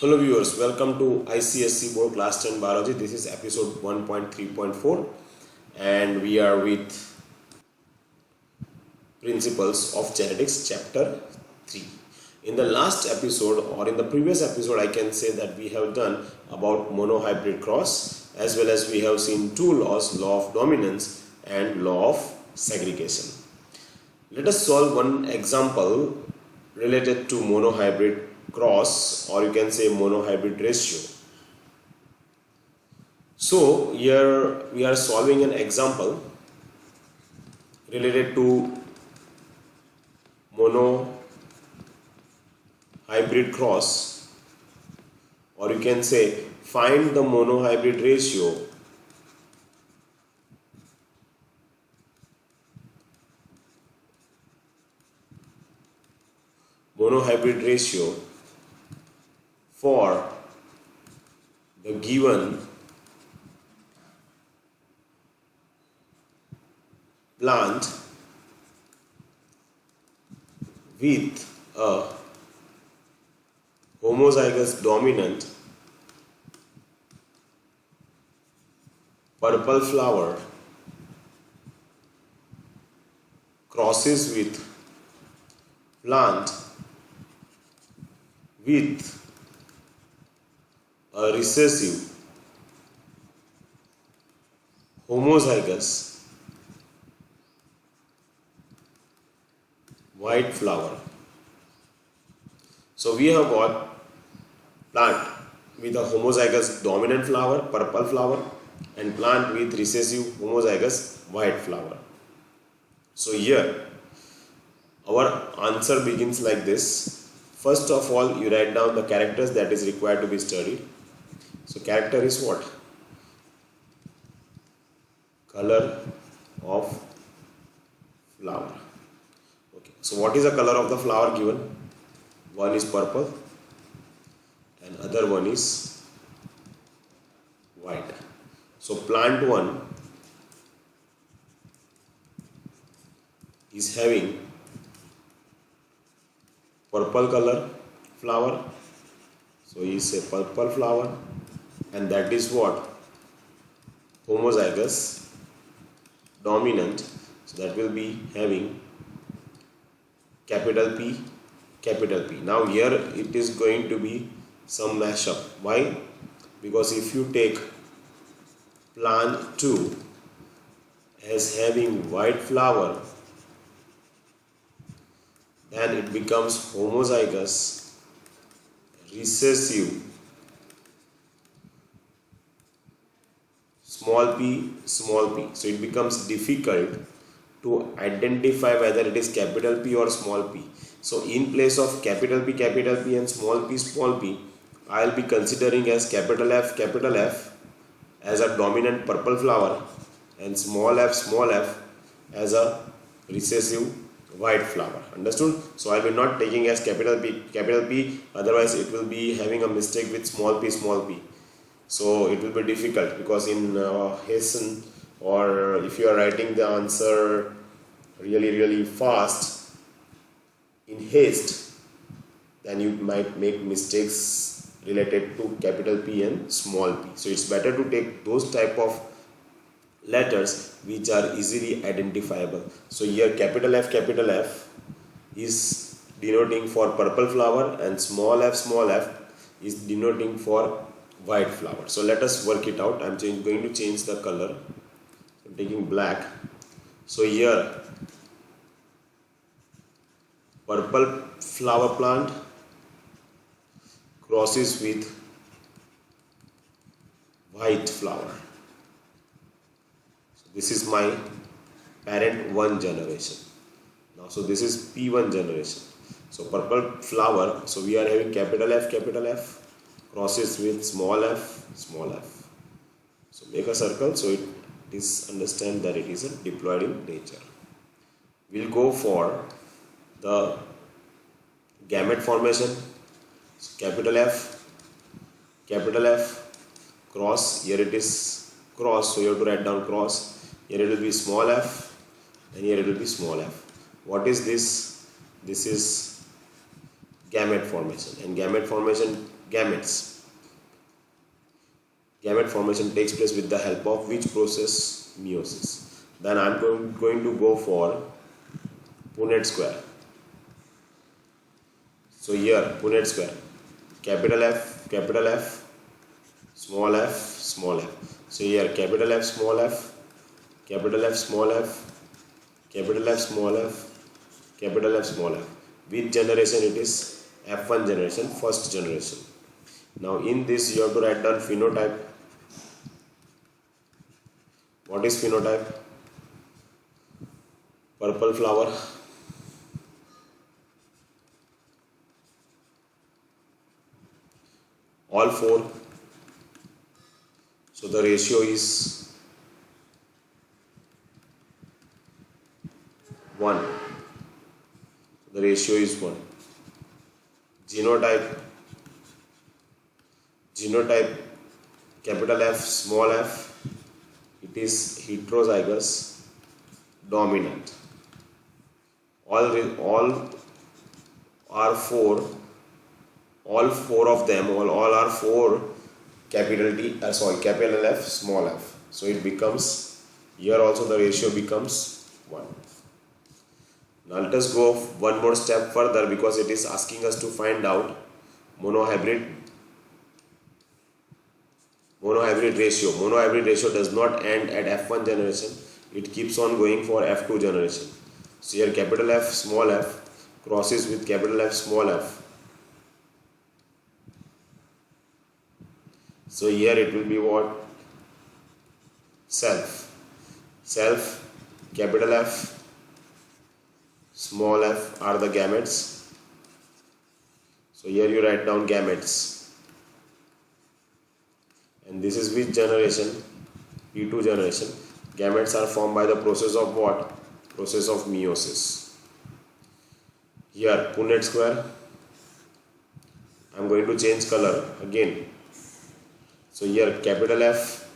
Hello viewers, welcome to ICSE Board Class 10 Biology. This is episode 1.3.4 and we are with Principles of Genetics chapter 3. In the last episode or in the previous episode I can say that we have done about monohybrid cross as well as we have seen two laws, law of dominance and law of segregation. Let us solve one example related to monohybrid cross, or you can say monohybrid ratio. So here we are solving an example related to monohybrid cross, or you can say find the monohybrid ratio for the given plant with a homozygous dominant purple flower crosses with plant with a recessive homozygous white flower. So we have got plant with a homozygous dominant flower, purple flower, and plant with recessive homozygous white flower. So here our answer begins like this. First of all, you write down the characters that is required to be studied. So character is what? Color of flower. Okay. So what is the color of the flower given? One is purple and other one is white. So plant 1 is having purple color flower, so is a purple flower, and that is what? Homozygous dominant, so that will be having capital P, capital P. Now here it is going to be some mashup. Why? Because if you take plant 2 as having white flower, then it becomes homozygous recessive small p, small p. So it becomes difficult to identify whether it is capital P or small p. So in place of capital P and small p, I will be considering as capital F as a dominant purple flower and small f as a recessive white flower. Understood? So I will not taking as capital P, otherwise it will be having a mistake with small p. So it will be difficult, because in hasten, or if you are writing the answer really fast in haste, then you might make mistakes related to capital P and small p. So it's better to take those type of letters which are easily identifiable. So here capital F is denoting for purple flower and small f is denoting for white flower. So let us work it out. I'm going to change the color. I'm taking black. So here purple flower plant crosses with white flower. This is my parent 1 generation. Now, so this is P1 generation. So purple flower, so we are having capital F crosses with small f. So make a circle so it is understand that it is a diploid in nature. We'll go for the gamete formation. So capital F cross, here it is cross, so you have to write down cross. Here it will be small f and here it will be small f. What is this? This is gamete formation, and gamete formation gametes. Gamete formation takes place with the help of which process? Meiosis. Then I am going to go for Punnett square. So here Punnett square, capital F, small f, small f. So here capital F, small f, capital F, small f, capital F, small f, capital F, small f. Which generation it is? F1 generation, first generation. Now in this you have to write down phenotype. What is phenotype? Purple flower. All four. So the ratio is 1. The ratio is 1. Genotype. Genotype capital F, small f. It is heterozygous dominant. All are four. All four of them, all are 4 capital F, small f. So it becomes, here also the ratio becomes 1. Now let us go one more step further, because it is asking us to find out monohybrid ratio. Monohybrid ratio does not end at F1 generation. It keeps on going for F2 generation. So here capital F, small f crosses with capital F, small f. So here it will be what? Self, capital F, small f are the gametes. So here you write down gametes. And this is which generation? P2 generation. Gametes are formed by the process of what? Process of meiosis. Here Punnett square. I am going to change color again. So here capital F,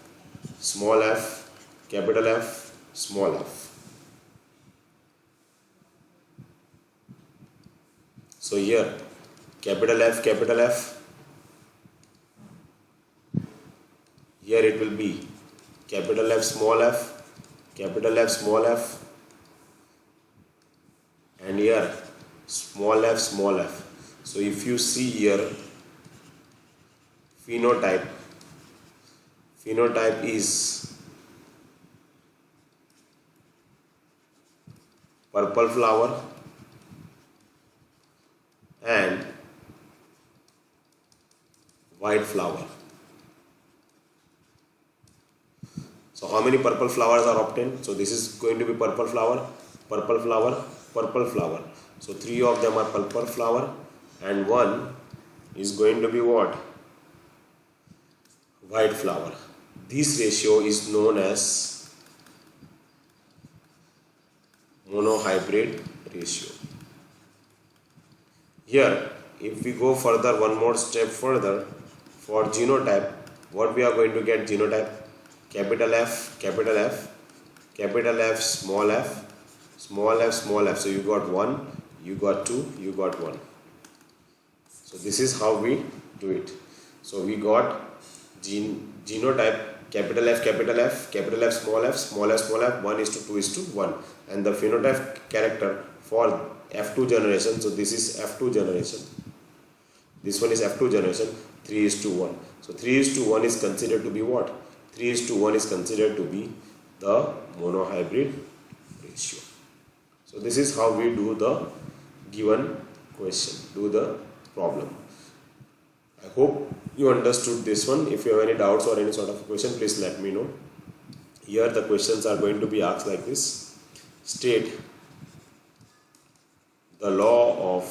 small f, capital F, small f. So here capital F, here it will be capital F, small f, capital F, small f, and here small f, small f. So if you see here phenotype is purple flower and white flower. So how many purple flowers are obtained? So this is going to be purple flower, purple flower, purple flower. So 3 of them are purple flower and 1 is going to be what? White flower. This ratio is known as monohybrid ratio. Here, if we go further, one more step further, for genotype, what we are going to get? Genotype capital F, capital F, capital F, small f, small f, small f. So you got 1, you got 2, you got 1. So this is how we do it. So we got genotype capital F, capital F, capital F, small f, small f, small f, 1:2:1, and the phenotype character for F2 generation. So this is F2 generation. This one is F2 generation, 3:1. So 3:1 is considered to be what? 3:1 is considered to be the monohybrid ratio. So this is how we do the given question, do the problem. I hope you understood this one. If you have any doubts or any sort of question, please let me know. Here the questions are going to be asked like this. State the law of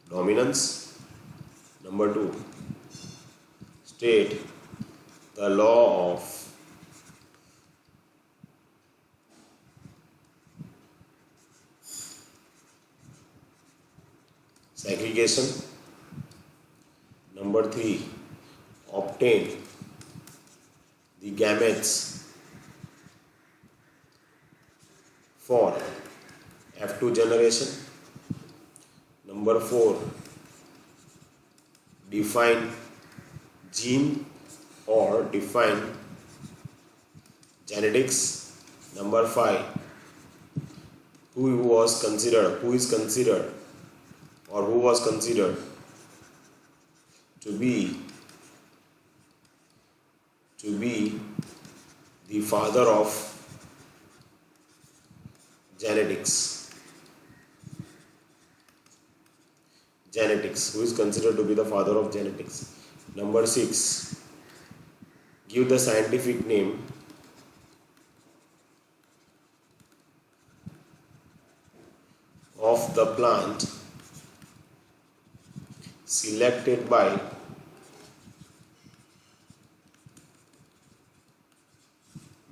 dominance. Number 2, state the law of segregation. Number 3, obtain the gametes for F2 generation. Number 4, define gene or define genetics. Number 5, who is considered or who was considered to be the father of genetics. Who is considered to be the father of genetics. Number 6, give the scientific name of the plant selected by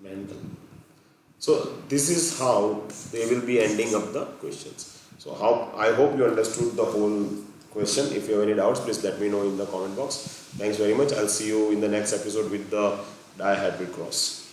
Mendel. So this is how they will be ending up the questions. So I hope you understood the whole question. If you have any doubts, please let me know in the comment box. Thanks very much. I'll see you in the next episode with the dihybrid cross.